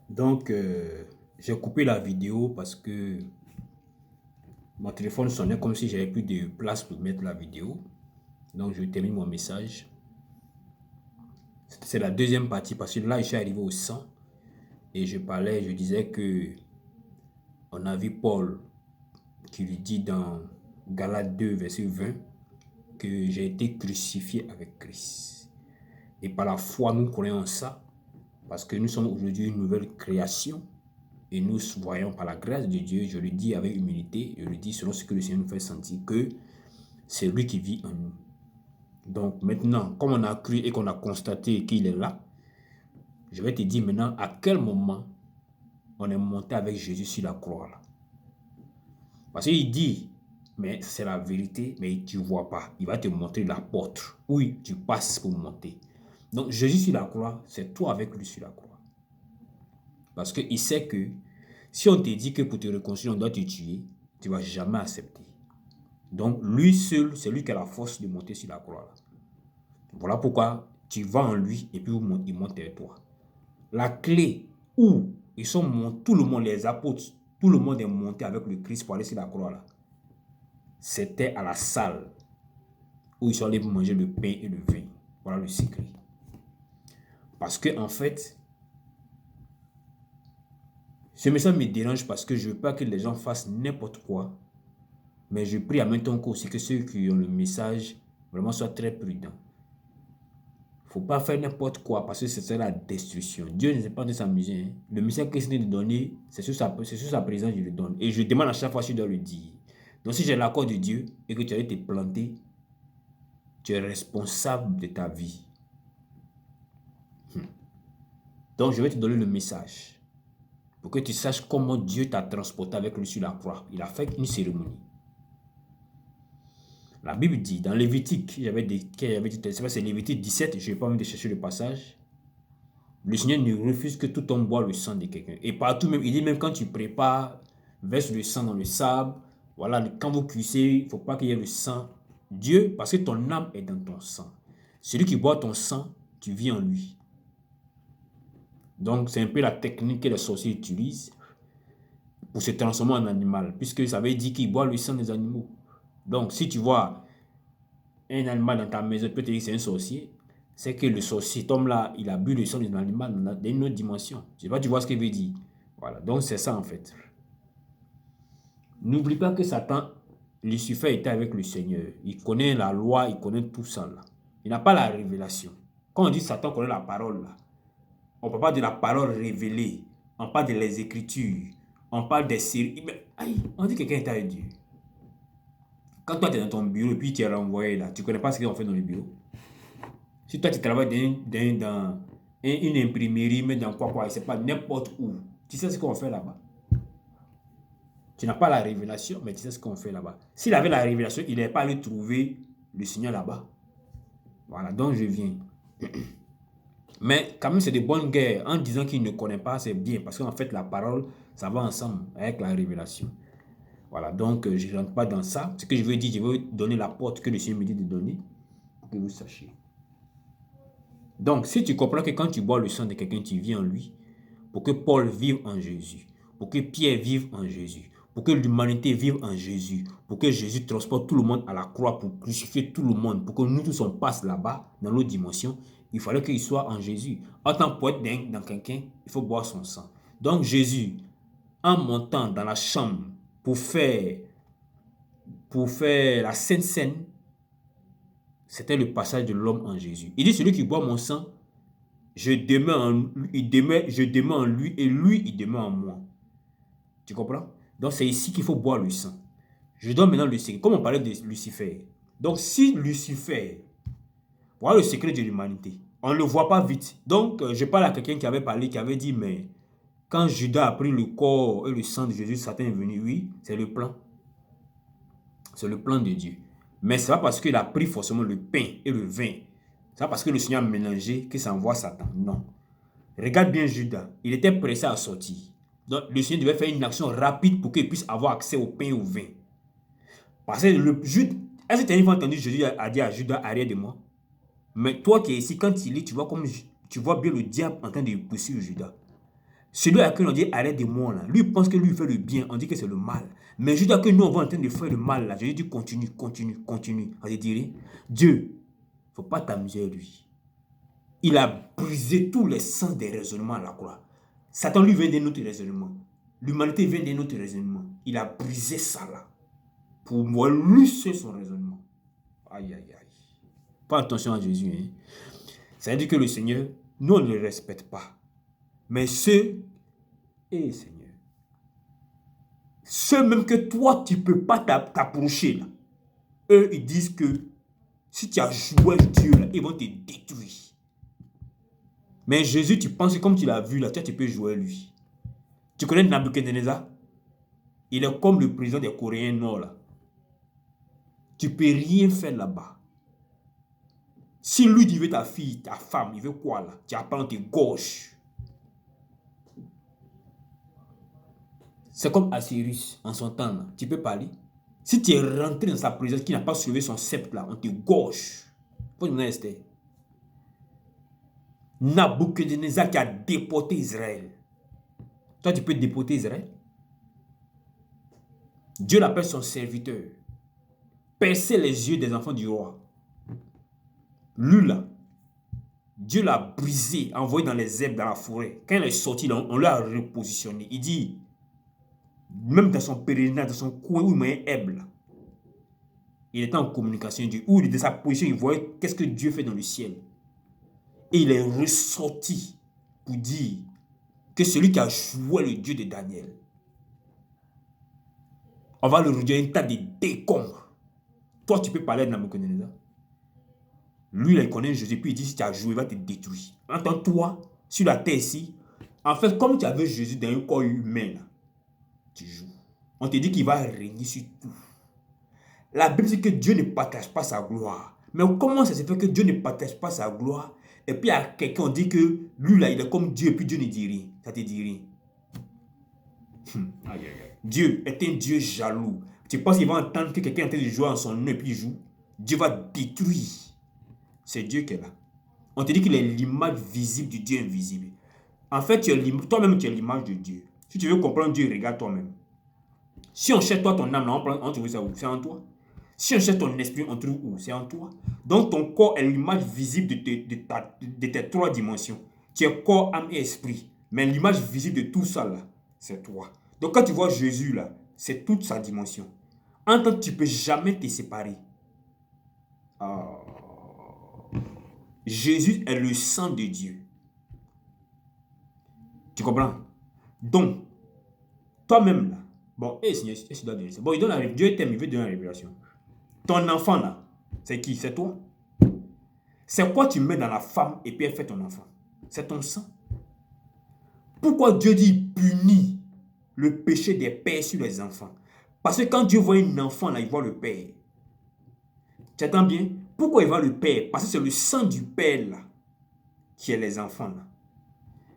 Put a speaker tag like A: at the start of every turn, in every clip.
A: Donc, j'ai coupé la vidéo parce que mon téléphone sonnait comme si j'avais plus de place pour mettre la vidéo. Donc, je termine mon message. C'est la deuxième partie parce que là, je suis arrivé au 100 et je disais que on a vu Paul qui lui dit dans Galates 2, verset 20, que j'ai été crucifié avec Christ. Et par la foi, nous croyons en ça parce que nous sommes aujourd'hui une nouvelle création. Et nous voyons par la grâce de Dieu, je le dis avec humilité, je le dis selon ce que le Seigneur nous fait sentir, que c'est lui qui vit en nous. Donc maintenant, comme on a cru et qu'on a constaté qu'il est là, je vais te dire maintenant à quel moment on est monté avec Jésus sur la croix. Là. Parce qu'il dit, mais c'est la vérité, mais tu ne vois pas. Il va te montrer la porte où tu passes pour monter. Donc Jésus sur la croix, c'est toi avec lui sur la croix. Parce qu'il sait que si on te dit que pour te réconcilier, on doit te tuer, tu ne vas jamais accepter. Donc, lui seul, c'est lui qui a la force de monter sur la croix. Là. Voilà pourquoi tu vas en lui et puis il monte vers toi. La clé où ils sont montés, tout le monde, les apôtres, tout le monde est monté avec le Christ pour aller sur la croix. Là. C'était à la salle où ils sont allés manger le pain et le vin. Voilà le secret. Parce que, en fait, ce message me dérange parce que je ne veux pas que les gens fassent n'importe quoi. Mais je prie en même temps aussi que ceux qui ont le message vraiment soient très prudents. Il ne faut pas faire n'importe quoi parce que c'est la destruction. Dieu ne sait pas de s'amuser. Hein. Le message qu'il essaie de donner, c'est sur sa présence que je le donne. Et je demande à chaque fois si je dois le dire. Donc si j'ai l'accord de Dieu et que tu as été planté, tu es responsable de ta vie. Donc je vais te donner le message pour que tu saches comment Dieu t'a transporté avec lui sur la croix. Il a fait une cérémonie. La Bible dit, dans Lévitique, c'est Lévitique 17, je n'ai pas envie de chercher le passage. Le Seigneur ne refuse que tout homme boit le sang de quelqu'un. Et partout même, il dit même quand tu prépares, verse le sang dans le sable. Voilà, quand vous cuisez, il ne faut pas qu'il y ait le sang. Dieu, parce que ton âme est dans ton sang. Celui qui boit ton sang, tu vis en lui. Donc, c'est un peu la technique que les sorciers utilisent pour se transformer en animal. Puisque ça veut dire qu'il boit le sang des animaux. Donc, si tu vois un animal dans ta maison, peut te dire que c'est un sorcier, c'est que le sorcier, cet homme-là, il a bu le sang d'un animal dans une autre dimension. Je sais pas, tu vois ce qu'il veut dire. Voilà, donc c'est ça en fait. N'oublie pas que Satan, Lucifer était avec le Seigneur. Il connaît la loi, il connaît tout ça là. Il n'a pas la révélation. Quand on dit Satan connaît la parole là, on ne parle pas de la parole révélée. On parle des Écritures. On parle des séries. On dit que quelqu'un est avec Dieu. Quand toi tu es dans ton bureau et puis tu es renvoyé là, tu ne connais pas ce qu'ils ont fait dans le bureau. Si toi tu travailles dans une imprimerie, mais dans quoi, je ne sais pas, n'importe où, tu sais ce qu'on fait là-bas. Tu n'as pas la révélation, mais tu sais ce qu'on fait là-bas. S'il avait la révélation, il n'allait pas aller trouver le Seigneur là-bas. Voilà, donc je viens. Mais quand même, c'est de bonnes guerres. En disant qu'il ne connaît pas, c'est bien. Parce qu'en fait, la parole, ça va ensemble avec la révélation. Voilà, donc je ne rentre pas dans ça. Ce que je veux dire, je veux donner la porte que le Seigneur me dit de donner, pour que vous sachiez. Donc, si tu comprends que quand tu bois le sang de quelqu'un, tu vis en lui, pour que Paul vive en Jésus, pour que Pierre vive en Jésus, pour que l'humanité vive en Jésus, pour que Jésus transporte tout le monde à la croix pour crucifier tout le monde, pour que nous tous on passe là-bas, dans l'autre dimension, il fallait qu'il soit en Jésus. En tant que être dans quelqu'un, il faut boire son sang. Donc Jésus, en montant dans la chambre pour faire la Sainte Seine, c'était le passage de l'homme en Jésus. Il dit, celui qui boit mon sang, je demeure en lui et lui, il demeure en moi. Tu comprends? Donc, c'est ici qu'il faut boire le sang. Je donne maintenant le secret. Comme on parlait de Lucifer. Donc, si Lucifer, voilà le secret de l'humanité. On ne le voit pas vite. Donc, je parle à quelqu'un qui avait parlé, qui avait dit, mais quand Judas a pris le corps et le sang de Jésus, Satan est venu. Oui, c'est le plan. C'est le plan de Dieu. Mais ce n'est pas parce qu'il a pris forcément le pain et le vin. Ce n'est pas parce que le Seigneur a mélangé que ça envoie Satan. Non. Regarde bien Judas. Il était pressé à sortir. Donc le Seigneur devait faire une action rapide pour qu'il puisse avoir accès au pain et au vin. Parce que le Judas... Est-ce que tu as une fois entendu Jésus a dit à Judas, arrière de moi? Mais toi qui es ici, quand il lit, tu vois bien le diable en train de poursuivre Judas. Celui à qui on dit arrête de moi là, lui pense que lui fait le bien, on dit que c'est le mal. Mais je dis que nous on va en train de faire le mal là, je lui dis continue, continue, continue. On te dirait, Dieu, il ne faut pas t'amuser à lui. Il a brisé tous les sens des raisonnements à la croix. Satan lui vient d'un autre raisonnement. L'humanité vient d'un autre raisonnement. Il a brisé ça là. Pour moi, lui c'est son raisonnement. Aïe aïe aïe. Fais attention à Jésus. Hein. Ça veut dire que le Seigneur, nous on ne le respecte pas. Mais ceux, Seigneur, ceux même que toi, tu ne peux pas t'approcher, là, eux, ils disent que si tu as joué Dieu, là, ils vont te détruire. Mais Jésus, tu penses que comme tu l'as vu, là, tu peux jouer lui. Tu connais Nabucodonosor? Il est comme le président des Coréens Nord, là. Tu ne peux rien faire là-bas. Si lui, il veut ta fille, ta femme, il veut quoi, là? Tu apprends tes gauches. C'est comme Assyrus en son temps. Là. Tu peux parler. Si tu es rentré dans sa présence qui n'a pas soulevé son sceptre, là, on te gauche. Faut demander à Esther. Nabucodonosor qui a déporté Israël. Toi, tu peux déporter Israël. Dieu l'appelle son serviteur. Percer les yeux des enfants du roi. Lui, là, Dieu l'a brisé, envoyé dans les herbes, dans la forêt. Quand il est sorti, là, on l'a repositionné. Il dit, même dans son pèlerinage, dans son coin où il m'a herbe, il était en communication avec Dieu. Où il était dans sa position, il voyait qu'est-ce que Dieu fait dans le ciel. Et il est ressorti pour dire que celui qui a joué le Dieu de Daniel, on va le réduire à un tas de décombres. Toi, tu peux parler de Nabucodonosor. Lui, il connaît Jésus, puis il dit si tu as joué, il va te détruire. Entends, toi, sur la terre ici, en fait, comme tu avais Jésus dans un corps humain, là, tu joues. On te dit qu'il va régner sur tout. La Bible dit que Dieu ne partage pas sa gloire. Mais comment ça se fait que Dieu ne partage pas sa gloire? Et puis à quelqu'un on dit que lui là il est comme Dieu et puis Dieu ne dit rien. Ça te dit rien. Aïe, aïe, aïe. Dieu est un Dieu jaloux. Tu penses qu'il va entendre que quelqu'un est en train de jouer en son nom et puis il joue? Dieu va détruire. C'est Dieu qui est là. On te dit qu'il est l'image visible du Dieu invisible. En fait, toi-même tu es l'image de Dieu. Si tu veux comprendre Dieu, regarde toi-même. Si on cherche toi ton âme, là, on trouve ça où? C'est en toi. Si on cherche ton esprit, on trouve où? C'est en toi. Donc ton corps est l'image visible de tes trois dimensions. Tu es corps, âme et esprit. Mais l'image visible de tout ça, là, c'est toi. Donc quand tu vois Jésus, là, c'est toute sa dimension. En tant que tu ne peux jamais te séparer. Jésus est le sang de Dieu. Tu comprends? Donc, toi-même, là, bon, Seigneur, tu dois donner ça. Bon, Dieu t'aime, il veut donner la révélation. Ton enfant là, c'est qui? C'est toi. C'est quoi tu mets dans la femme et puis elle fait ton enfant? C'est ton sang. Pourquoi Dieu dit punit le péché des pères sur les enfants? Parce que quand Dieu voit un enfant là, il voit le père. Tu entends bien? Pourquoi il voit le père? Parce que c'est le sang du père là qui est les enfants là.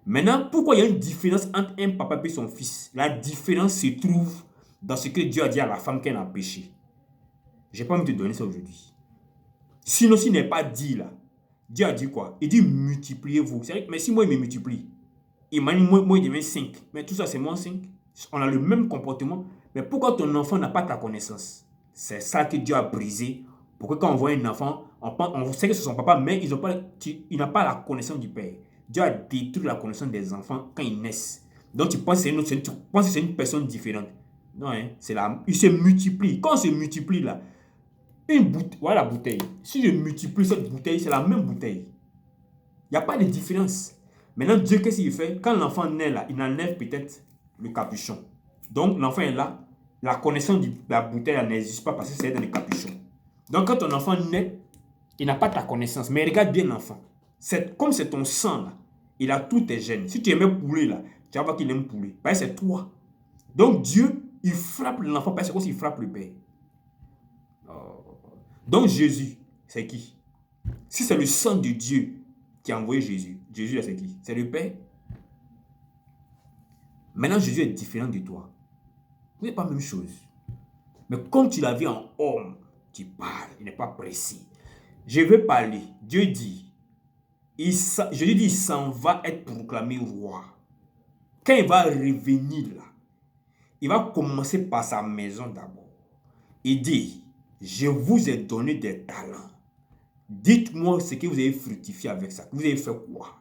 A: Maintenant, pourquoi il y a une différence entre un papa et son fils? La différence se trouve dans ce que Dieu a dit à la femme qu'elle a péché. Je n'ai pas envie de te donner ça aujourd'hui. Sinon, s'il n'est pas dit là, Dieu a dit quoi? Il dit multipliez-vous. C'est vrai, mais si moi il me multiplie, il m'a dit moi il devient 5. Mais tout ça c'est moins 5. On a le même comportement. Mais pourquoi ton enfant n'a pas ta connaissance? C'est ça que Dieu a brisé. Pour que quand on voit un enfant, on sait que c'est son papa, mais il n'a pas la connaissance du père. Dieu a détruit la connaissance des enfants quand ils naissent. Donc tu penses que c'est une personne différente. Non, hein, il se multiplie. Quand on se multiplie là, une bouteille, voilà la bouteille. Si je multiplie cette bouteille, c'est la même bouteille. Il n'y a pas de différence. Maintenant, Dieu, qu'est-ce qu'il fait? Quand l'enfant naît là, il enlève peut-être le capuchon. Donc, l'enfant est là. La connaissance de la bouteille n'existe pas parce que c'est dans le capuchon. Donc, quand ton enfant naît, il n'a pas ta connaissance. Mais regarde bien l'enfant. Comme c'est ton sang là, il a tous tes gènes. Si tu aimais poulet là, tu vas voir qu'il aime poulet. Parce que c'est toi. Donc, Dieu, il frappe l'enfant parce qu'il frappe le père. Donc Jésus, c'est qui? Si c'est le sang de Dieu qui a envoyé Jésus, Jésus c'est qui? C'est le Père. Maintenant Jésus est différent de toi. Vous n'êtes pas la même chose. Mais comme tu l'as vu en homme, tu parles, il n'est pas précis. Je veux parler. Dieu dit, Jésus dit, il s'en va être proclamé roi. quand il va revenir là, il va commencer par sa maison d'abord. Il dit, je vous ai donné des talents. Dites-moi ce que vous avez fructifié avec ça. Vous avez fait quoi?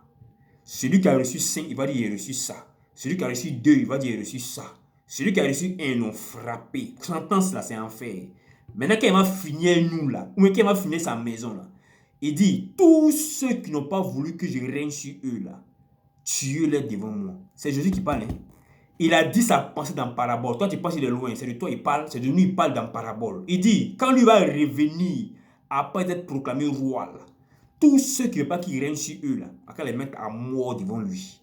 A: Celui qui a reçu 5, il va dire, il a reçu ça. Celui qui a reçu 2, il va dire, il a reçu ça. Celui qui a reçu 1, ils l'ont frappé. Sentence là, c'est enfer. Maintenant, quand il va finir nous là, ou quand il va finir sa maison là, il dit, tous ceux qui n'ont pas voulu que je règne sur eux là, tuez-les devant moi. C'est Jésus qui parle. Hein? Il a dit sa pensée dans parabole. Toi, tu penses qu'il est loin. C'est de toi il parle. C'est de nous il parle dans parabole. Il dit, quand lui va revenir, après être proclamé roi, là, tous ceux qui ne veulent pas qu'il règne sur eux, là, on va les mettre à mort devant lui.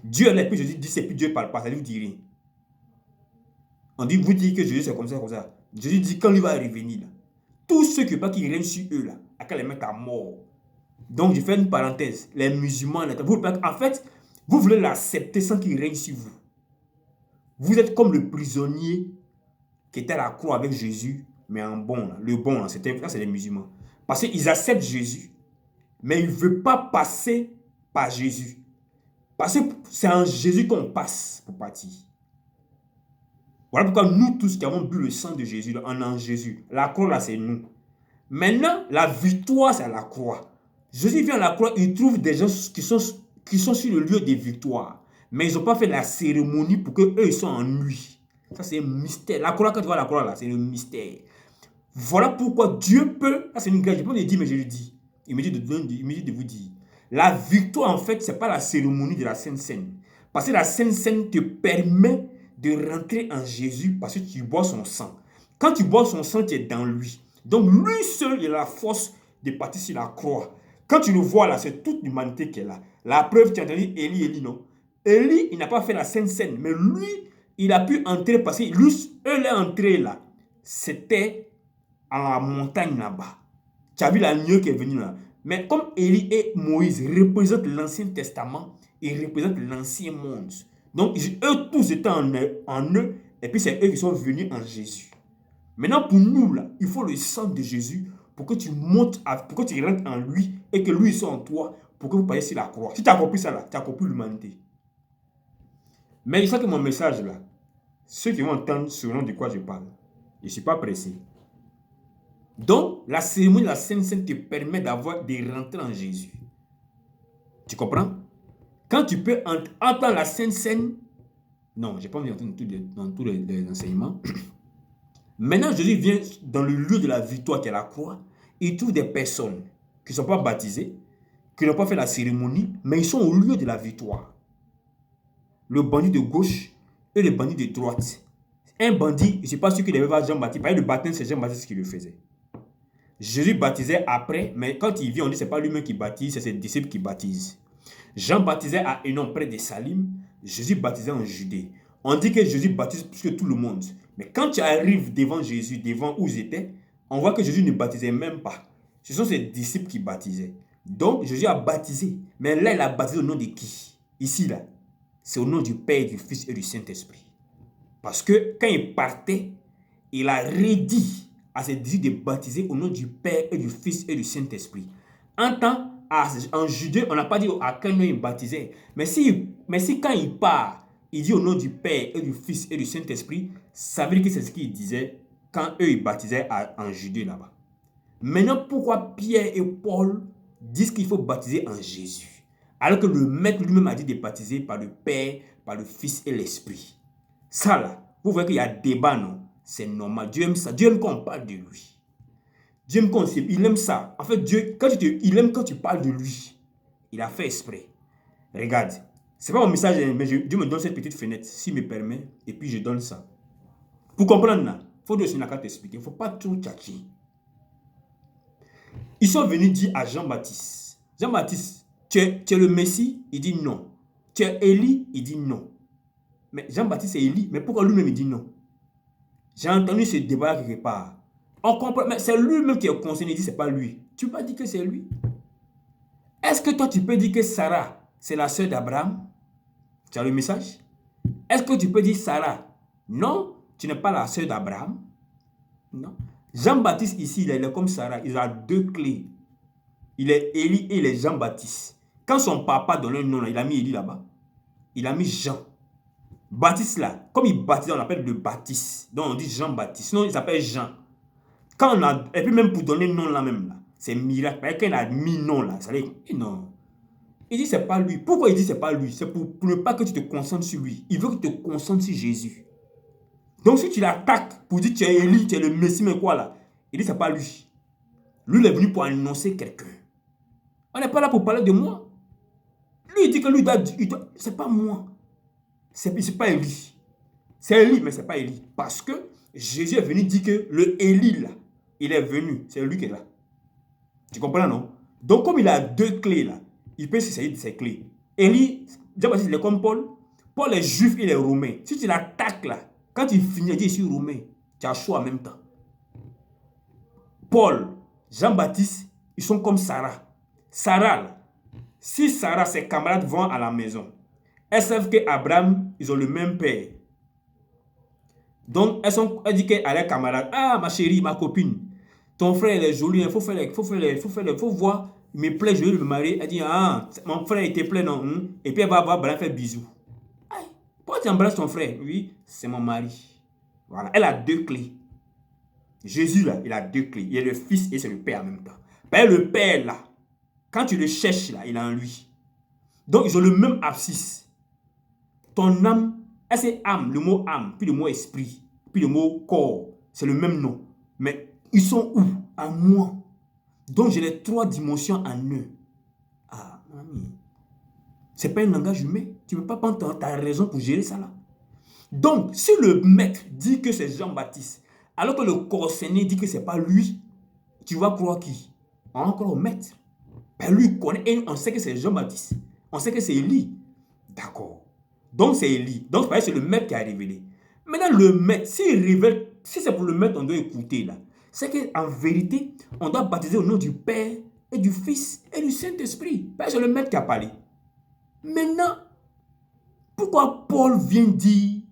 A: Dieu est là, puis Jésus dit, c'est plus Dieu parle pas, ça lui dit rien. On dit, vous dites que Jésus c'est comme ça, comme ça. Jésus dit, quand lui va revenir, là, tous ceux qui ne veulent pas qu'il règne sur eux, là, on va les mettre à mort. Donc, je fais une parenthèse. Les musulmans, en fait, vous voulez l'accepter sans qu'il règne sur vous. Vous êtes comme le prisonnier qui était à la croix avec Jésus, mais en bon, là. Le bon, là, c'est les musulmans. Parce qu'ils acceptent Jésus, mais ils ne veulent pas passer par Jésus. Parce que c'est en Jésus qu'on passe pour partir. Voilà pourquoi nous tous qui avons bu le sang de Jésus, là, on est en Jésus. La croix, là, c'est nous. Maintenant, la victoire, c'est à la croix. Jésus vient à la croix, il trouve des gens qui sont sur le lieu des victoires. Mais ils n'ont pas fait la cérémonie pour qu'eux, ils soient en lui. Ça, c'est un mystère. La croix, quand tu vois la croix, là, c'est un mystère. Voilà pourquoi Dieu peut... Ça, c'est une grâce. Je ne peux pas le dire, mais je le dis. Il me dit de vous dire. La victoire, en fait, ce n'est pas la cérémonie de la Sainte Seine. Parce que la Sainte Seine te permet de rentrer en Jésus parce que tu bois son sang. Quand tu bois son sang, tu es dans lui. Donc, lui seul, il a la force de partir sur la croix. Quand tu le vois là, c'est toute l'humanité qui est là. La preuve, tu as entendu Élie, non? Élie, il n'a pas fait la Sainte Seine, mais lui, il a pu entrer parce que lui, eux, les entrées là, c'était à la montagne là-bas. Tu as vu l'agneau qui est venu là. Mais comme Élie et Moïse représentent l'Ancien Testament, ils représentent l'Ancien monde. Donc, eux tous étaient en eux, et puis c'est eux qui sont venus en Jésus. Maintenant, pour nous, là, il faut le sang de Jésus pour que tu montes, pour que tu rentres en lui et que lui soit en toi pour que vous passiez sur la croix. Si tu as compris ça, là, tu as compris l'humanité. Mais il sait que mon message, là, ceux qui vont entendre ce nom de quoi je parle, je ne suis pas pressé. Donc, la cérémonie de la Sainte Seine te permet de rentrer en Jésus. Tu comprends? Quand tu peux entendre la Sainte Seine, non, je n'ai pas envie d'entendre dans tous les enseignements. Maintenant, Jésus vient dans le lieu de la victoire qui est la croix. Il trouve des personnes qui ne sont pas baptisées, qui n'ont pas fait la cérémonie, mais ils sont au lieu de la victoire. Le bandit de gauche et le bandit de droite. Un bandit, je ne sais pas sûr qu'il devait voir Jean-Baptiste. Parce que le baptême, c'est Jean-Baptiste qui le faisait. Jésus baptisait après, mais quand il vient, on dit que ce n'est pas lui-même qui baptise, c'est ses disciples qui baptisent. Jean baptisait à Hénon près de Salim. Jésus baptisait en Judée. On dit que Jésus baptise plus que tout le monde. Mais quand tu arrives devant Jésus, devant où ils étaient, on voit que Jésus ne baptisait même pas. Ce sont ses disciples qui baptisaient. Donc Jésus a baptisé. Mais là, il a baptisé au nom de qui? Ici, là. C'est au nom du Père, du Fils et du Saint-Esprit. Parce que quand il partait, il a redit à ses disciples de baptiser au nom du Père et du Fils et du Saint-Esprit. En Judée, on n'a pas dit à quel nom il baptisait. Mais si quand il part, il dit au nom du Père et du Fils et du Saint-Esprit, ça veut dire que c'est ce qu'il disait quand eux ils baptisaient en Judée là-bas. Maintenant, pourquoi Pierre et Paul disent qu'il faut baptiser en Jésus? Alors que le Maître lui-même a dit de baptiser par le Père, par le Fils et l'Esprit. Ça là, vous voyez qu'il y a débat, non? C'est normal. Dieu aime ça. Dieu aime quand on parle de lui. Dieu aime quand il aime ça. En fait, Dieu, il aime quand tu parles de lui. Il a fait exprès. Regarde. Ce n'est pas mon message, mais Dieu me donne cette petite fenêtre, s'il me permet, et puis je donne ça. Pour comprendre là, il faut Dieu sur la carte expliquer. Il ne faut pas tout tchatcher. Ils sont venus dire à Jean-Baptiste. Jean-Baptiste, tu es le Messie? Il dit non. Tu es Élie? Il dit non. Mais Jean-Baptiste est Élie. Mais pourquoi lui-même il dit non? J'ai entendu ce débat quelque part. On comprend, mais c'est lui-même qui est concerné. Il dit c'est pas lui. Tu ne peux pas dire que c'est lui. Est-ce que toi tu peux dire que Sarah, c'est la sœur d'Abraham? Tu as le message? Est-ce que tu peux dire Sarah? Non, tu n'es pas la sœur d'Abraham. Non. Jean-Baptiste ici, il est comme Sarah. Il a deux clés. Il est Élie et il est Jean-Baptiste. Quand son papa donnait un nom, il a mis Élie là-bas. Il a mis Jean. Baptiste là, comme il baptise, on l'appelle le Baptiste. Donc on dit Jean-Baptiste. Sinon il s'appelle Jean. Quand on a, et puis même pour donner nom là même là, c'est miracle. Quand il a mis nom là, ça dit non. Il dit c'est pas lui. Pourquoi il dit c'est pas lui? C'est pour ne pas que tu te concentres sur lui. Il veut que tu te concentres sur Jésus. Donc si tu l'attaques pour dire tu es Élie, tu es le Messie, mais quoi là? Il dit c'est pas lui. Lui il est venu pour annoncer quelqu'un. On n'est pas là pour parler de moi. Lui il dit que lui doit c'est pas moi. C'est pas Élie. C'est Élie, mais c'est pas Élie. Parce que Jésus est venu dire que le Élie là, il est venu. C'est lui qui est là. Tu comprends, non? Donc, comme il a deux clés là, il peut s'essayer de ces clés. Élie, il est comme Paul. Paul est juif, il est romain. Si tu l'attaques là, quand il finit de dire je suis romain, tu as chaud en même temps. Paul, Jean-Baptiste, ils sont comme Sarah. Sarah, là, si Sarah, ses camarades vont à la maison, elles savent qu'Abraham, ils ont le même père. Donc, elles disent à leurs camarades, ah ma chérie, ma copine, ton frère il est joli, il faut voir, il me plaît, je vais me marier. Elle dit, ah, mon frère il te plaît, non? Et puis elle va voir Abraham faire bisous. Pourquoi tu embrasses ton frère? Oui, c'est mon mari. Voilà, elle a deux clés. Jésus là, il a deux clés. Il est le fils et c'est le père en même temps. Ben, le père là, quand tu le cherches là, il est en lui. Donc ils ont le même abscisse. Ton âme, c'est âme, le mot âme, puis le mot esprit, puis le mot corps, c'est le même nom. Mais ils sont où? En moi. Donc j'ai les trois dimensions en eux. Ah, mamie. C'est pas un langage humain. Tu ne peux pas prendre ta raison pour gérer ça là. Donc, si le maître dit que c'est Jean-Baptiste, alors que le corsené dit que c'est pas lui, tu vas croire qui? Encore au maître. Ben lui, il connaît, et on sait que c'est Jean-Baptiste. On sait que c'est Élie. D'accord. Donc c'est Élie. Donc c'est le maître qui a révélé. Maintenant, le maître, s'il révèle, si c'est pour le maître, on doit écouter là. C'est qu'en vérité, on doit baptiser au nom du Père et du Fils et du Saint-Esprit. Ben, c'est le maître qui a parlé. Maintenant, pourquoi Paul vient dire il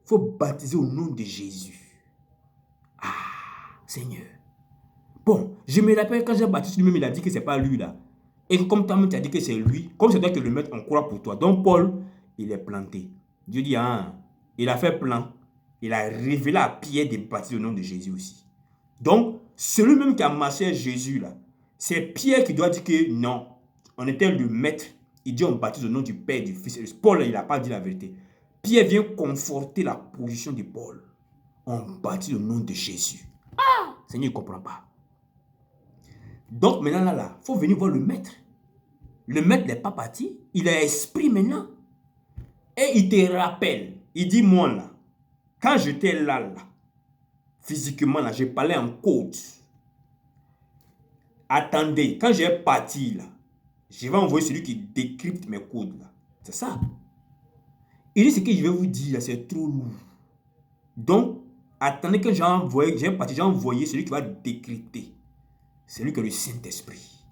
A: faut baptiser au nom de Jésus? Ah, Seigneur. Bon, je me rappelle quand Jean-Baptiste lui-même, il a dit que ce n'est pas lui là. Et comme toi-même, tu as dit que c'est lui, comme c'est toi qui le maître, on croit pour toi. Donc Paul, il est planté. Dieu dit, ah, il a fait plan. Il a révélé à Pierre de baptiser au nom de Jésus aussi. Donc, celui-même qui a marché Jésus là, c'est Pierre qui doit dire que non, on était le maître. Il dit on baptise au nom du Père, du Fils. Paul, il n'a pas dit la vérité. Pierre vient conforter la position de Paul. On baptise au nom de Jésus. Ah, Seigneur, il ne comprend pas. Donc maintenant là, il faut venir voir le maître. Le maître n'est pas parti. Il a esprit maintenant. Et il te rappelle. Il dit moi là, quand j'étais là, physiquement là, je parlais en code. Attendez, quand j'ai parti là, je vais envoyer celui qui décrypte mes codes là. C'est ça. Il dit ce que je vais vous dire là, c'est trop lourd. Donc, attendez que j'ai envoyé celui qui va décrypter. C'est lui qui est le Saint-Esprit.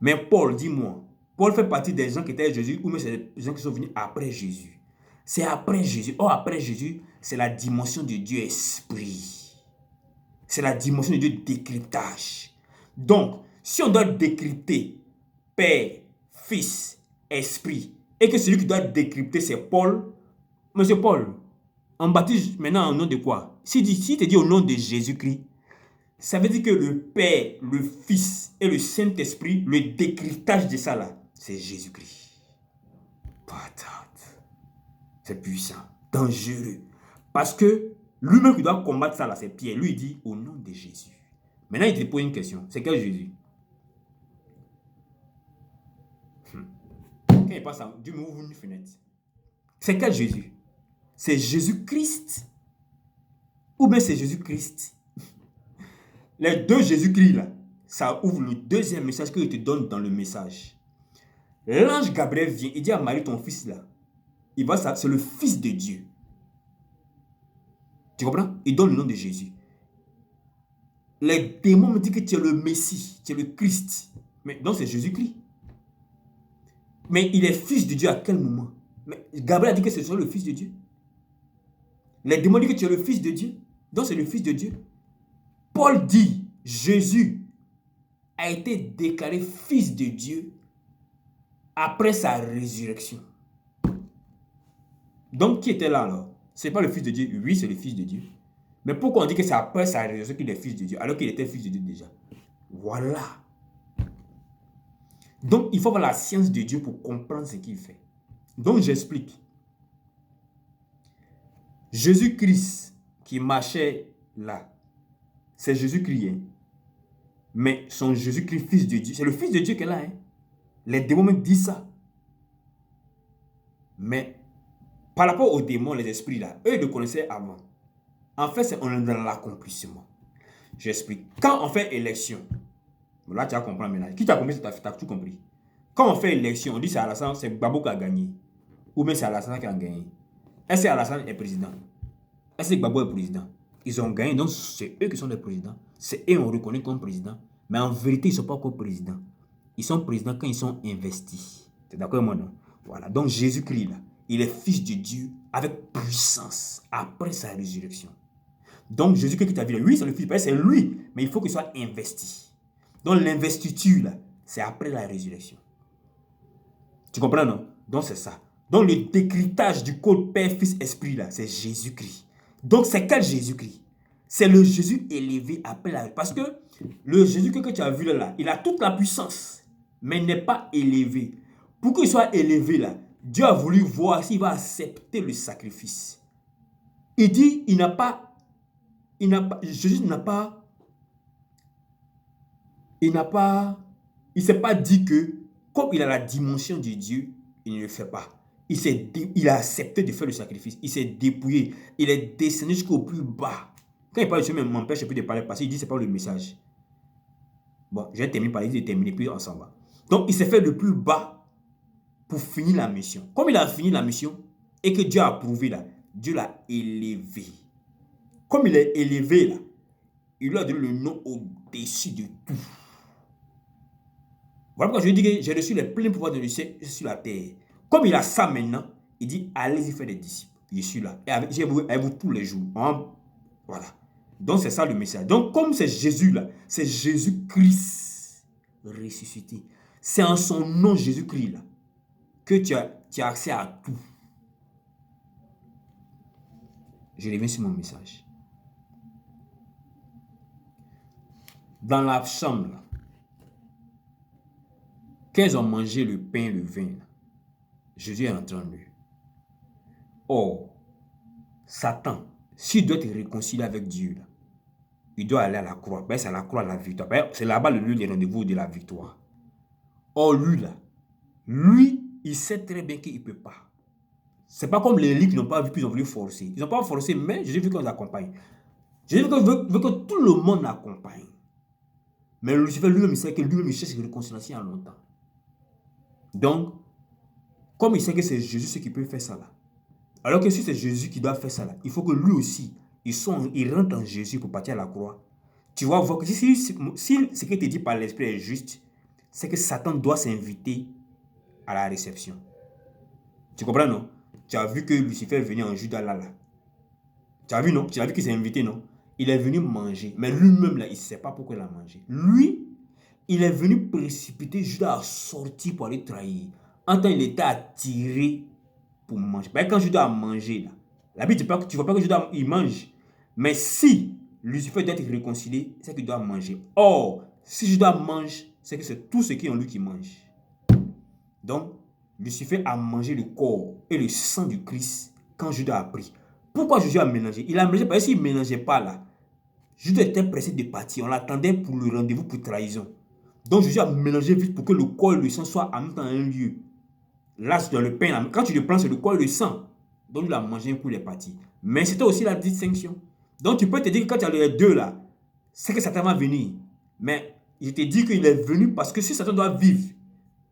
A: Mais Paul, dis-moi, Paul fait partie des gens qui étaient Jésus ou même c'est des gens qui sont venus après Jésus. C'est après Jésus. Or, après Jésus, c'est la dimension de Dieu esprit. C'est la dimension de Dieu décryptage. Donc, si on doit décrypter Père, Fils, Esprit, et que celui qui doit décrypter c'est Paul, Monsieur Paul, on baptise maintenant au nom de quoi? Si te dit au nom de Jésus-Christ, ça veut dire que le Père, le Fils et le Saint-Esprit, le décryptage de ça là, c'est Jésus-Christ. Patate. C'est puissant, dangereux. Parce que lui-même qui doit combattre ça là, c'est Pierre. Lui il dit au nom de Jésus. Maintenant il te pose une question. C'est quel Jésus? Quand il passe, Dieu m'ouvre une fenêtre. C'est quel Jésus? C'est Jésus-Christ? Ou bien c'est Jésus-Christ? Les deux Jésus-Christ là, ça ouvre le deuxième message qu'il te donne dans le message. L'ange Gabriel vient, il dit à Marie, ton fils là, c'est le fils de Dieu. Tu comprends? Il donne le nom de Jésus. Les démons me disent que tu es le Messie, tu es le Christ. Mais donc c'est Jésus-Christ. Mais il est fils de Dieu à quel moment? Mais Gabriel a dit que c'est le fils de Dieu. Les démons disent que tu es le fils de Dieu. Donc c'est le fils de Dieu. Paul dit, Jésus a été déclaré fils de Dieu après sa résurrection. Donc, qui était là alors? Ce n'est pas le Fils de Dieu. Oui, c'est le Fils de Dieu. Mais pourquoi on dit que c'est après sa résurrection qu'il est Fils de Dieu, alors qu'il était Fils de Dieu déjà? Voilà. Donc, il faut avoir la science de Dieu pour comprendre ce qu'il fait. Donc, j'explique. Jésus-Christ qui marchait là, c'est Jésus-Christ. Hein? Mais son Jésus-Christ, Fils de Dieu, c'est le Fils de Dieu qui est là. Hein? Les démons me disent ça. Mais par rapport aux démons, les esprits là, eux, ils le connaissaient avant. En fait, on est dans l'accomplissement. J'explique. Quand on fait élection, là tu vas comprendre maintenant. Qui t'a compris, t'as tout compris. Quand on fait élection, on dit c'est Alassane, c'est Gbagbo qui a gagné. Ou bien c'est Alassane qui a gagné. Est-ce que Alassane est président? Est-ce que Gbagbo est président? Ils ont gagné, donc c'est eux qui sont les présidents. C'est eux qu'on reconnaît comme président. Mais en vérité, ils ne sont pas encore présidents. Ils sont présidents quand ils sont investis. C'est d'accord moi, non? Voilà. Donc Jésus-Christ, là, il est Fils de Dieu avec puissance après sa résurrection. Donc Jésus-Christ qui t'a vu, lui, c'est le Fils. C'est lui, mais il faut qu'il soit investi. Donc l'investiture, là, c'est après la résurrection. Tu comprends, non? Donc c'est ça. Donc le décryptage du code Père, Fils, Esprit, là, c'est Jésus-Christ. Donc c'est quel Jésus-Christ? C'est le Jésus élevé après la... Parce que le Jésus-Christ que tu as vu là, il a toute la puissance, mais il n'est pas élevé. Pour qu'il soit élevé là, Dieu a voulu voir s'il va accepter le sacrifice. Il dit, Jésus il s'est pas dit que, comme il a la dimension de Dieu, il ne le fait pas. Il a accepté de faire le sacrifice. Il s'est dépouillé. Il est descendu jusqu'au plus bas. Quand il parle de Dieu, m'empêche un peu de parler parce qu'il dit que ce n'est pas le message. Bon, je vais terminer par dire de terminer, puis on s'en va. Donc, il s'est fait le plus bas pour finir la mission. Comme il a fini la mission et que Dieu a approuvé là, Dieu l'a élevé. Comme il est élevé là, il lui a donné le nom au-dessus de tout. Voilà pourquoi je lui dis que j'ai reçu les pleins pouvoirs de Dieu sur la terre. Comme il a ça maintenant, il dit allez-y faire des disciples. Je suis là. Et avec vous tous les jours. Voilà. Donc c'est ça le message. Donc comme c'est Jésus là, c'est Jésus-Christ ressuscité. C'est en son nom Jésus-Christ là que tu as accès à tout. Je reviens sur mon message. Dans la chambre là, quand ils ont mangé le pain et le vin, là, Jésus est entré en eux. Or, Satan, s'il doit te réconcilier avec Dieu, là, il doit aller à la croix. Ben, c'est à la croix la victoire. Ben, c'est là-bas le lieu des rendez-vous de la victoire. Or, lui, il sait très bien qu'il ne peut pas. C'est pas comme les lits qui n'ont pas vu, puis ils ont voulu forcer. Ils n'ont pas forcé, mais Jésus veut qu'on les accompagne. Jésus veut que tout le monde l'accompagne. Mais Lucifer lui-même, il sait que lui-même, il cherche une réconciliation il y a longtemps. Donc, comme il sait que c'est Jésus qui peut faire ça là, alors que si c'est Jésus qui doit faire ça là, il faut que lui aussi, il rentre en Jésus pour partir à la croix. Tu vas voir que si ce qui te dit par l'Esprit est juste, c'est que Satan doit s'inviter à la réception. Tu comprends, non? Tu as vu que Lucifer est venu en Judas là. Tu as vu, non? Tu as vu qu'il s'est invité, non? Il est venu manger. Mais lui-même, là, il ne sait pas pourquoi il a mangé. Lui, il est venu précipiter Judas à sortir pour aller trahir. En temps, il était attiré pour manger. Ben, quand Judas a mangé, là, la Bible dit pas que tu ne vois pas que Judas il mange. Mais si Lucifer doit être réconcilié, c'est qu'il doit manger. Or, si Judas mange, c'est que c'est tout ce qui est en lui qui mange. Donc, Lucifer a mangé le corps et le sang du Christ quand Judas a pris. Pourquoi Jésus a mélangé? Il a mélangé parce qu'il ne mélangeait pas là. Judas était pressé de partir. On l'attendait pour le rendez-vous pour trahison. Donc Jésus a mélangé vite pour que le corps et le sang soient en même temps à un lieu. Là, c'est dans le pain. Là. Quand tu le prends, c'est le corps et le sang. Donc il a mangé un coup, il est parti. Mais c'était aussi la distinction. Donc tu peux te dire que quand tu as les deux là, c'est que Satan va venir. Mais je te dis qu'il est venu parce que si Satan doit vivre,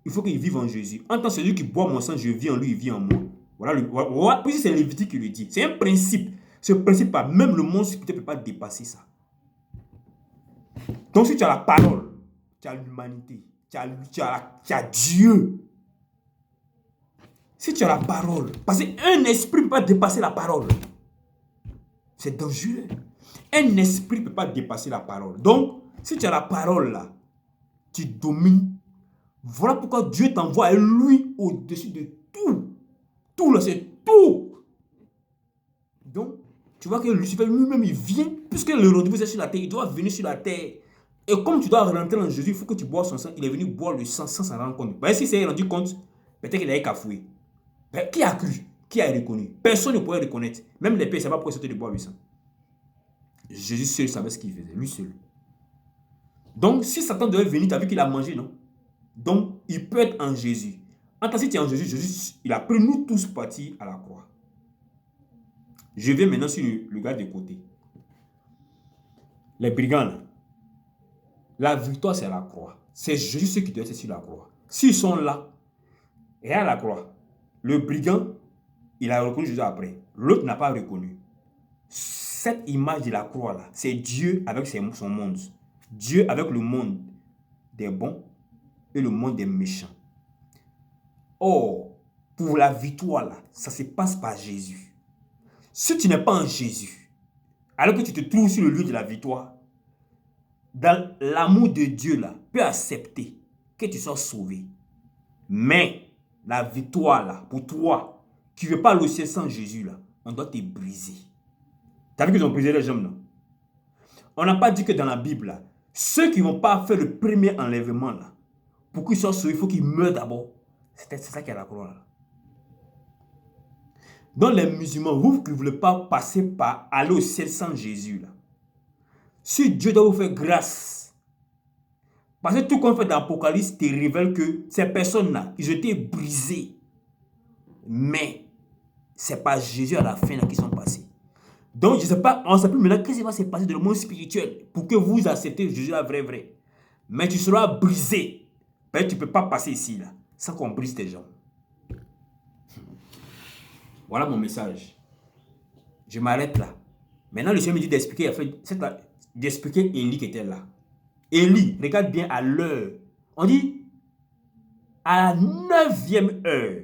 A: il faut qu'il vive en Jésus. En tant que celui qui boit mon sang, je vis en lui, il vit en moi. Voilà, puis c'est Lévitique qui le dit. C'est un principe. Ce principe, même le monde ne peut pas dépasser ça. Donc si tu as la parole, tu as l'humanité, tu as Dieu. Si tu as la parole, parce qu'un esprit ne peut pas dépasser la parole. C'est dangereux. Un esprit ne peut pas dépasser la parole. Donc, si tu as la parole là, tu domines. Voilà pourquoi Dieu t'envoie à lui au-dessus de tout. Tout là, c'est tout. tu vois que Lucifer lui-même, il vient, puisque le rendez-vous est sur la terre, il doit venir sur la terre. Et comme tu dois rentrer en Jésus, il faut que tu bois son sang. Il est venu boire le sang sans s'en rendre compte. Ben, s'il s'est rendu compte, peut-être qu'il avait cafoué. Ben, qui a cru? Qui a reconnu? Personne ne pouvait reconnaître. Même les pères ne savaient pas pourquoi c'était de boire le sang. Jésus seul savait ce qu'il faisait, lui seul. Donc, si Satan devait venir, tu as vu qu'il a mangé, non? Donc, il peut être en Jésus. En tant que si tu es en Jésus, Jésus, il a pris nous tous partis à la croix. Je vais maintenant sur le gars de côté. Les brigands, là. La victoire, c'est la croix. C'est Jésus ceux qui doivent être sur la croix. S'ils sont là, regarde la croix. Le brigand, il a reconnu Jésus après. L'autre n'a pas reconnu. Cette image de la croix, là, c'est Dieu avec son monde. Dieu avec le monde des bons et le monde des méchants. Or, pour la victoire, là, ça se passe par Jésus. Si tu n'es pas en Jésus, alors que tu te trouves sur le lieu de la victoire, dans l'amour de Dieu, là, peut accepter que tu sois sauvé. Mais la victoire, là, pour toi, qui ne veux pas aller au ciel sans Jésus, là, on doit te briser. Tu as vu qu'ils ont brisé les jambes, non? On n'a pas dit que dans la Bible, là, ceux qui ne vont pas faire le premier enlèvement, là, pour qu'ils soient sauvés, il faut qu'ils meurent d'abord. C'est ça qui est la croix, là. Donc les musulmans, vous qui ne voulez pas passer par aller au ciel sans Jésus, là, si Dieu doit vous faire grâce, parce que tout qu'on fait dans l'Apocalypse te révèle que ces personnes-là, ils ont été brisées. Mais c'est pas Jésus à la fin là qui sont passés. Donc je ne sais pas, on ne sait plus maintenant qu'est-ce qui va se passer dans le monde spirituel pour que vous acceptez Jésus là vrai. Mais tu seras brisé. Ben, tu ne peux pas passer ici là sans qu'on brise tes jambes. Voilà mon message. Je m'arrête là. Maintenant le Seigneur me dit d'expliquer d'expliquer Élie qui était là. Élie, regarde bien à l'heure. On dit à la 9e heure.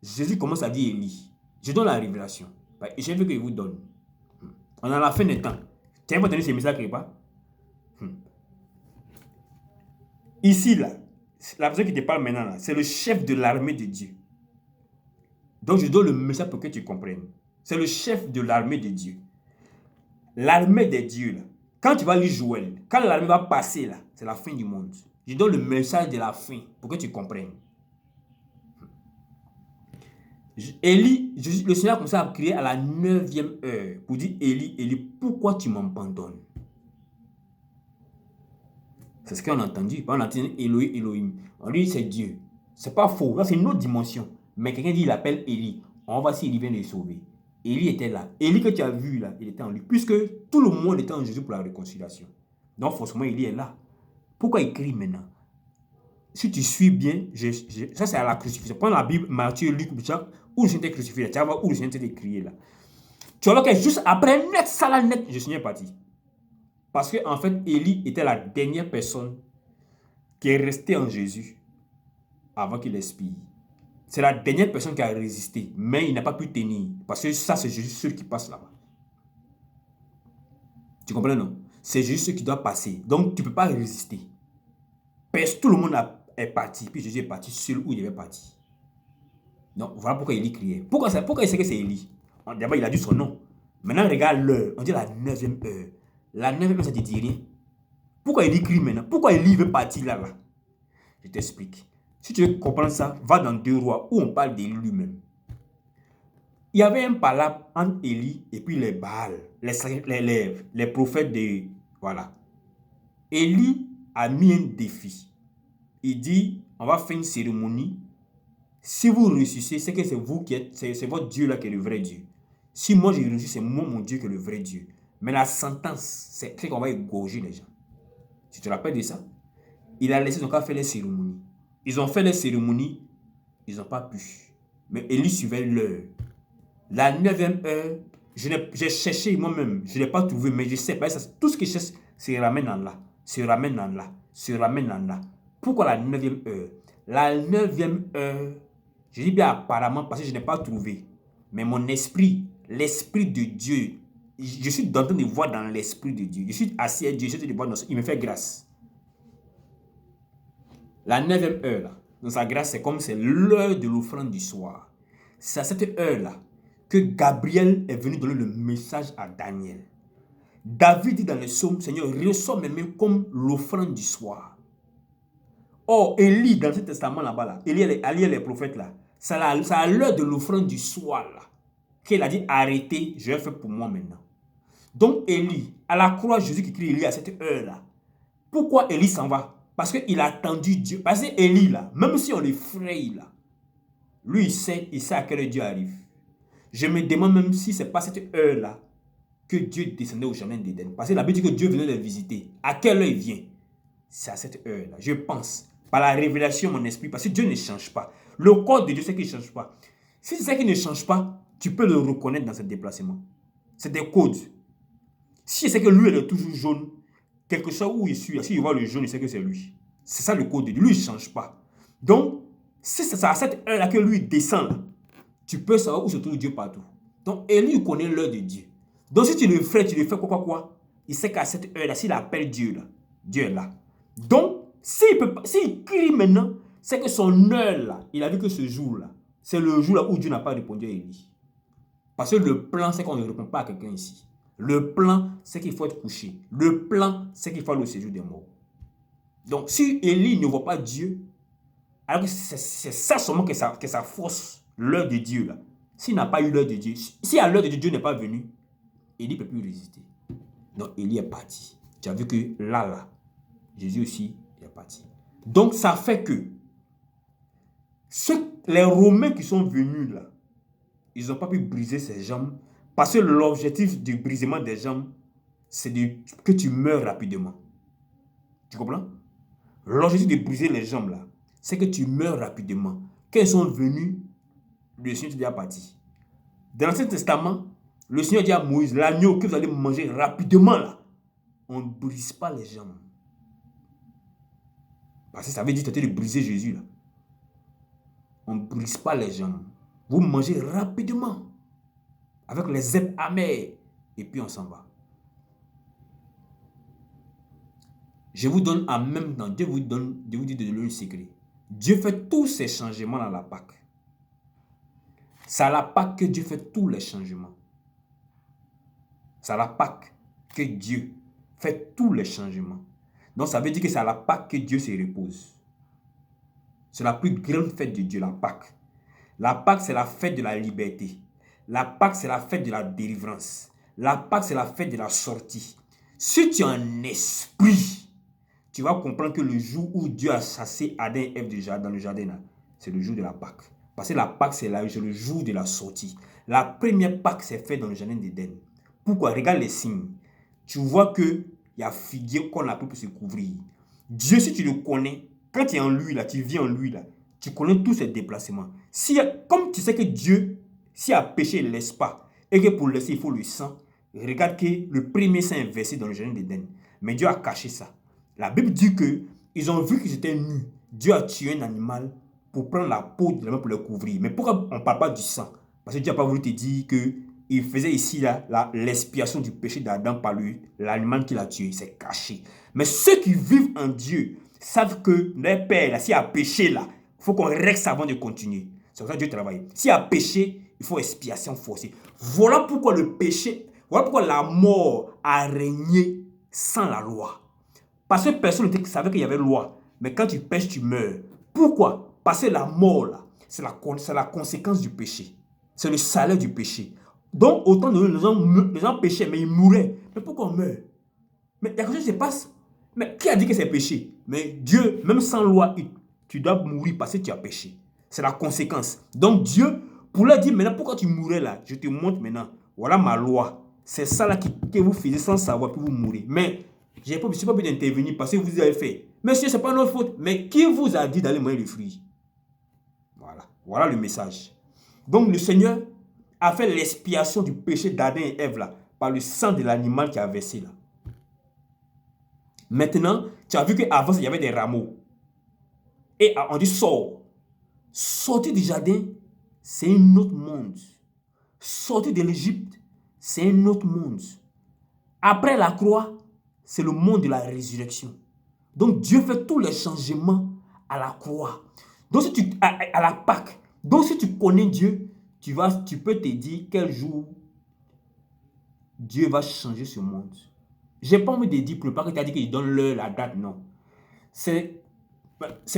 A: Jésus commence à dire Élie. Je donne la révélation. Je veux que je vous donne. On est à la fin des temps. Tu as entendu ce message quelque part? Ici, là, la personne qui te parle maintenant, là, c'est le chef de l'armée de Dieu. Donc, je donne le message pour que tu comprennes. C'est le chef de l'armée de Dieu. L'armée des dieux, là. Quand tu vas lire Joël, quand l'armée va passer, là, c'est la fin du monde. Je donne le message de la fin pour que tu comprennes. Élie, le Seigneur a commencé à crier à la 9e heure pour dire Élie, Élie, pourquoi tu m'abandonnes? C'est ce qu'on a entendu. On a entendu Elohim, Elohim. On dit c'est Dieu. C'est pas faux. Là, c'est une autre dimension. Mais quelqu'un dit il appelle Élie. On va voir s'il vient le sauver. Élie était là. Élie que tu as vu là, il était en lui. Puisque tout le monde était en Jésus pour la réconciliation. Donc forcément, Élie est là. Pourquoi il crie maintenant? Si tu suis bien, ça c'est à la crucifixion. Prends la Bible, Matthieu, Luc, Jacques, où le Seigneur était crucifié. Tu vas voir où le Seigneur était crié là. Tu vois que juste après net, ça là net, le Seigneur est parti. Parce que en fait, Élie était la dernière personne qui est restée en Jésus avant qu'il expire. C'est la dernière personne qui a résisté, mais il n'a pas pu tenir. Parce que ça, c'est Jésus seul qui passe là-bas. Tu comprends, non? C'est Jésus seul qui doit passer. Donc, tu ne peux pas résister. Parce que tout le monde est parti, puis Jésus est parti seul où il devait partir. Donc, voilà pourquoi Élie criait. Pourquoi il sait que c'est Élie? D'abord, il a dit son nom. Maintenant, regarde l'heure. On dit la 9e heure. La 9e heure, ça te dit rien. Pourquoi Élie crie maintenant? Pourquoi Élie veut partir là? Je t'explique. Si tu veux comprendre ça, va dans 2 Rois où on parle d'Élie lui-même. Il y avait un palabre entre Élie et puis les Baals, les prophètes de... Voilà. Élie a mis un défi. Il dit, on va faire une cérémonie. Si vous réussissez, c'est que c'est vous qui êtes, c'est votre Dieu là qui est le vrai Dieu. Si moi j'ai réussi, c'est moi mon Dieu qui est le vrai Dieu. Mais la sentence, c'est qu'on va égorger les gens. Tu te rappelles de ça? Il a laissé son cas faire les cérémonies. Ils ont fait les cérémonies, ils n'ont pas pu. Mais Élie suivait l'heure. La 9e heure, j'ai cherché moi-même, je ne l'ai pas trouvé, mais je sais pas. Tout ce que je cherche se ramène en là, se ramène en là, se ramène en là. Pourquoi la 9e heure? La 9e heure, je dis bien apparemment parce que je n'ai pas trouvé. Mais mon esprit, l'esprit de Dieu, je suis en train de voir dans l'esprit de Dieu. Je suis assis à Dieu, je suis de voir dans il me fait grâce. La 9e heure, là, dans sa grâce, c'est comme c'est l'heure de l'offrande du soir. C'est à cette heure-là que Gabriel est venu donner le message à Daniel. David dit dans le psaume, Seigneur, reçois mes mains comme l'offrande du soir. Or, Élie, dans ce testament là-bas, Élie les prophètes là, c'est à l'heure de l'offrande du soir là, qu'il a dit arrêtez, je vais faire pour moi maintenant. Donc Élie, à la croix, Jésus qui crie Élie à cette heure là. Pourquoi Élie s'en va? Parce qu'il a attendu Dieu. Parce que Élie là, même si on l'effraie là, lui il sait à quelle heure Dieu arrive. Je me demande même si ce n'est pas cette heure là que Dieu descendait au jardin d'Éden. Parce que la Bible dit que Dieu venait les visiter. À quelle heure il vient? C'est à cette heure là. Je pense, par la révélation de mon esprit, parce que Dieu ne change pas. Le code de Dieu, c'est qu'il ne change pas. Si c'est ça qui ne change pas, tu peux le reconnaître dans ce déplacement. C'est des codes. Si c'est que lui, il est toujours jaune, quelque chose où il suit, s'il voit le jaune, il sait que c'est lui. C'est ça le code de Dieu. Lui, il ne change pas. Donc, si c'est à cette heure-là que lui descend, là, tu peux savoir où se trouve Dieu partout. Donc, Élie connaît l'heure de Dieu. Donc, si tu le fais quoi, il sait qu'à cette heure-là, s'il appelle Dieu, là, Dieu est là. Donc, s'il crie maintenant, c'est que son heure, là, il a vu que ce jour-là, c'est le jour là où Dieu n'a pas répondu à Élie. Parce que le plan, c'est qu'on ne répond pas à quelqu'un ici. Le plan, c'est qu'il faut être couché. Le plan, c'est qu'il faut aller au séjour des morts. Donc, si Élie ne voit pas Dieu, alors que c'est ça seulement que ça force l'heure de Dieu là. S'il n'a pas eu l'heure de Dieu, si à l'heure de Dieu, Dieu n'est pas venu, Élie ne peut plus résister. Donc, Élie est parti. Tu as vu que là, Jésus aussi est parti. Donc, ça fait que les Romains qui sont venus là, ils n'ont pas pu briser ses jambes parce que l'objectif du brisement des jambes, c'est que tu meurs rapidement. Tu comprends? L'objectif de briser les jambes là, c'est que tu meurs rapidement. Quand ils sont venus, le Seigneur est déjà parti. Dans l'Ancien Testament, le Seigneur dit à Moïse, l'agneau que vous allez manger rapidement là, on ne brise pas les jambes. Parce que ça veut dire tenter de briser Jésus là. On ne brise pas les jambes. Vous mangez rapidement. Avec les herbes amères. Et puis on s'en va. Je vous donne en même temps, Dieu vous dit de donner un secret. Dieu fait tous ces changements dans la Pâque. C'est à la Pâque que Dieu fait tous les changements. C'est à la Pâque que Dieu fait tous les changements. Donc ça veut dire que c'est à la Pâque que Dieu se repose. C'est la plus grande fête de Dieu, la Pâque. La Pâque, c'est la fête de la liberté. La Pâque, c'est la fête de la délivrance. La Pâque, c'est la fête de la sortie. Si tu es un esprit, tu vas comprendre que le jour où Dieu a chassé Adam et Ève dans le jardin, c'est le jour de la Pâque. Parce que la Pâque, c'est le jour de la sortie. La première Pâque s'est faite dans le jardin d'Éden. Pourquoi? Regarde les signes. Tu vois qu'il y a figuier qu'on a pris pour se couvrir. Dieu, si tu le connais, quand tu es en lui, là, tu vis en lui, là, tu connais tous ses déplacements. Comme tu sais que Dieu, s'il a péché, il ne laisse pas. Et que pour le laisser, il faut le sang. Regarde que le premier sang est versé dans le jardin d'Éden. Mais Dieu a caché ça. La Bible dit qu'ils ont vu qu'ils étaient nus. Dieu a tué un animal pour prendre la peau de l'animal pour le couvrir. Mais pourquoi on ne parle pas du sang? Parce que Dieu n'a pas voulu te dire qu'il faisait ici l'expiation du péché d'Adam par l'animal qu'il a tué. C'est caché. Mais ceux qui vivent en Dieu savent que leur père, s'il a péché là, il faut qu'on règle ça avant de continuer. C'est pour ça que Dieu travaille. S'il y a péché, il faut expiation forcée. Voilà pourquoi le péché, voilà pourquoi la mort a régné sans la loi. Parce que personne ne savait qu'il y avait loi. Mais quand tu pêches, tu meurs. Pourquoi? Parce que la mort, là, c'est la conséquence du péché. C'est le salaire du péché. Donc, autant de les gens péchaient, mais ils mouraient. Mais pourquoi on meurt? Mais il y a quelque chose qui se passe. Mais qui a dit que c'est péché? Mais Dieu, même sans loi, tu dois mourir parce que tu as péché. C'est la conséquence. Donc Dieu, pour leur dire maintenant, pourquoi tu mourrais là? Je te montre maintenant. Voilà ma loi. C'est ça là que vous faisiez sans savoir, puis vous mourrez. Mais je n'ai pas pu d'intervenir parce que vous avez fait. Monsieur, ce n'est pas notre faute. Mais qui vous a dit d'aller manger le fruit? Voilà le message. Donc le Seigneur a fait l'expiation du péché d'Adam et Ève là, par le sang de l'animal qui a versé là. Maintenant, tu as vu qu'avant, il y avait des rameaux. Et on dit sort. Sortir du jardin, c'est un autre monde. Sortir de l'Égypte, c'est un autre monde. Après la croix, c'est le monde de la résurrection. Donc Dieu fait tous les changements à la croix. Donc à la Pâque. Donc si tu connais Dieu, tu peux te dire quel jour Dieu va changer ce monde. J'ai pas envie de dire pour ne pas que tu as dit qu'il donne l'heure, la date, non. C'est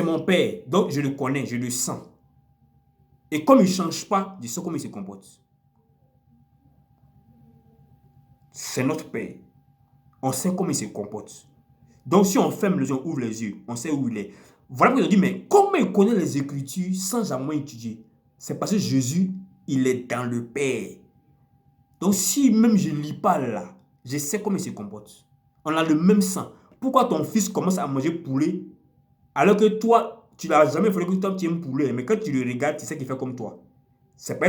A: mon père, donc je le connais, je le sens. Et comme il ne change pas, je sais comment il se comporte. C'est notre père. On sait comment il se comporte. Donc si on ferme les yeux, on ouvre les yeux, on sait où il est. Voilà pourquoi je dis, mais comment il connaît les Écritures sans jamais étudier? C'est parce que Jésus, il est dans le Père. Donc si même je ne lis pas là, je sais comment il se comporte. On a le même sang. Pourquoi ton fils commence à manger poulet alors que toi, tu n'as jamais fait que toi tu aimes poulet, mais quand tu le regardes, tu sais qu'il fait comme toi. C'est pas